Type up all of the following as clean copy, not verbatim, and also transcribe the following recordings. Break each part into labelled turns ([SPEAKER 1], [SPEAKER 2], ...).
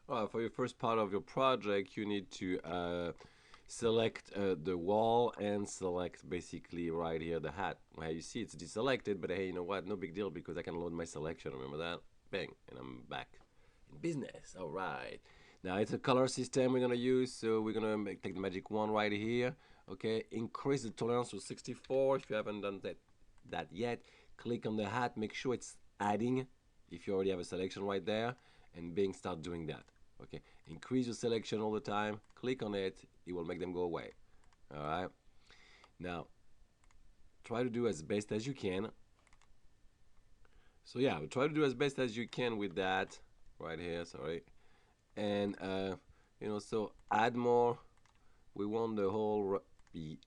[SPEAKER 1] For your first part of your project, you need to select the wall and select basically right here the hat. Well, you see it's deselected, but hey, you know what? No big deal because I can load my selection. Remember that? Bang, and I'm back in business. All right. Now it's a color system we're gonna use, so we're gonna take the magic wand right here. Okay, increase the tolerance to 64. If you haven't done that yet, click on the hat. Make sure it's adding. If you already have a selection right there, and Bing start doing that. Okay, increase your selection all the time. Click on it. It will make them go away. All right. Now try to do as best as you can. So yeah, try to do as best as you can with that right here. Sorry, and so add more. We want the whole the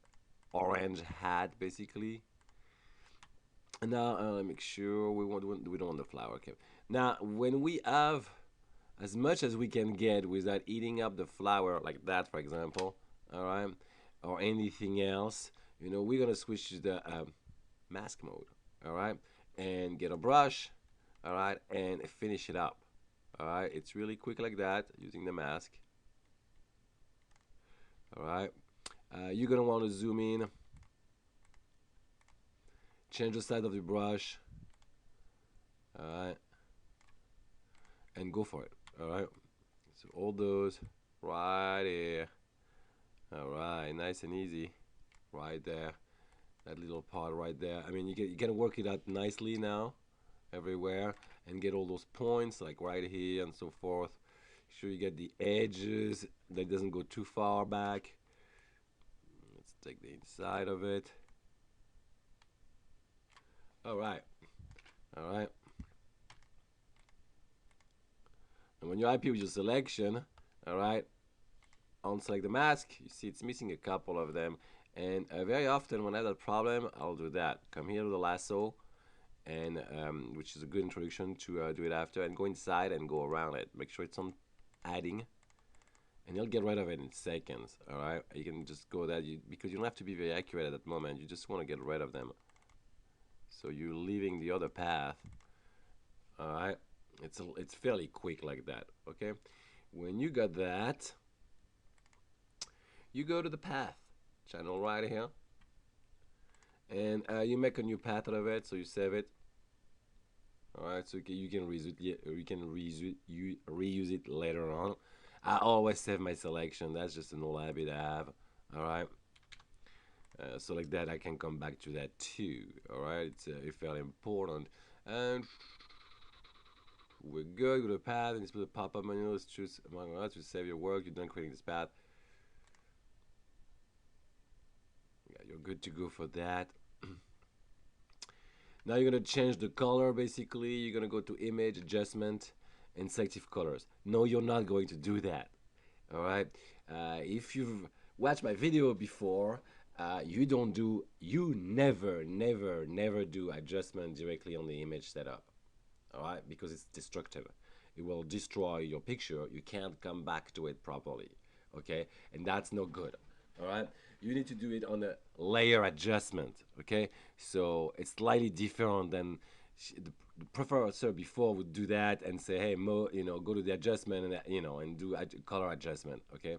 [SPEAKER 1] orange hat basically. And now make sure we don't want the flower. Okay. Now when we have as much as we can get without eating up the flower like that, for example, all right, or anything else, we're gonna switch to the mask mode, all right, and get a brush, all right, and finish it up, all right. It's really quick like that using the mask, all right. You're gonna want to zoom in, change the size of the brush, all right, and go for it, all right. So all those right here, all right, nice and easy, right there. That little part right there. I mean, you can work it out nicely now, everywhere, and get all those points like right here and so forth. Sure you get the edges that doesn't go too far back. Let's take the inside of it. All right, all right. And when you're happy with your selection, all right, unselect the mask. You see it's missing a couple of them, and very often when I have that problem, I'll do that. Come here to the lasso, and which is a good introduction to do it after, and go inside and go around it. Make sure it's on adding, and you'll get rid of it in seconds. All right, you can just go that because you don't have to be very accurate at that moment. You just want to get rid of them, so you're leaving the other path. All right, it's fairly quick like that. Okay, when you got that, you go to the path channel right here, and you make a new path out of it. So you save it. All right, so you can reuse it later on. I always save my selection. That's just an old habit I have. All right. So like that, I can come back to that too. All right, it's fairly important. And we're good with the path. And just put a pop-up menu. Let's choose among us to save your work. You're done creating this path. Yeah, you're good to go for that. Now you're gonna change the color. Basically, you're gonna go to Image Adjustment and Selective Colors. No, you're not going to do that. All right. If you've watched my video before, you never do adjustment directly on the image setup. All right, because it's destructive. It will destroy your picture. You can't come back to it properly. Okay, and that's no good. All right, you need to do it on a layer adjustment. Okay, so it's slightly different than the professor before would do that and say, hey, go to the adjustment and and do color adjustment. Okay,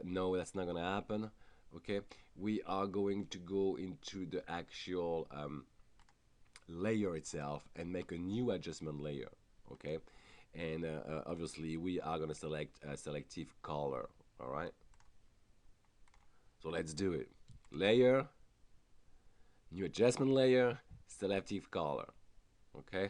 [SPEAKER 1] no, that's not gonna happen. Okay, we are going to go into the actual layer itself and make a new adjustment layer. Okay, and obviously we are gonna select a selective color. All right, so let's do it. Layer, new adjustment layer, selective color. Okay,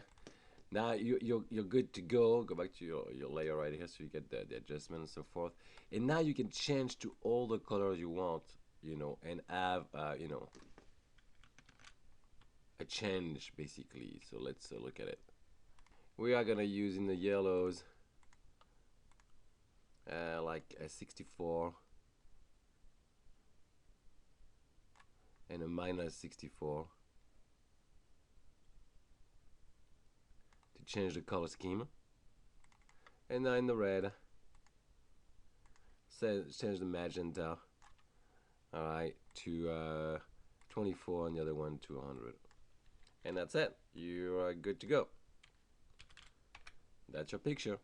[SPEAKER 1] now you're good to go. Go back to your layer right here, so you get the adjustment and so forth. And now you can change to all the colors you want, and have a change basically. So let's look at it. We are gonna use in the yellows like a 64 and a minus 64 to change the color scheme. And now in the red, change the magenta, all right, to 24 and the other one to 100. And that's it. You are good to go. That's your picture.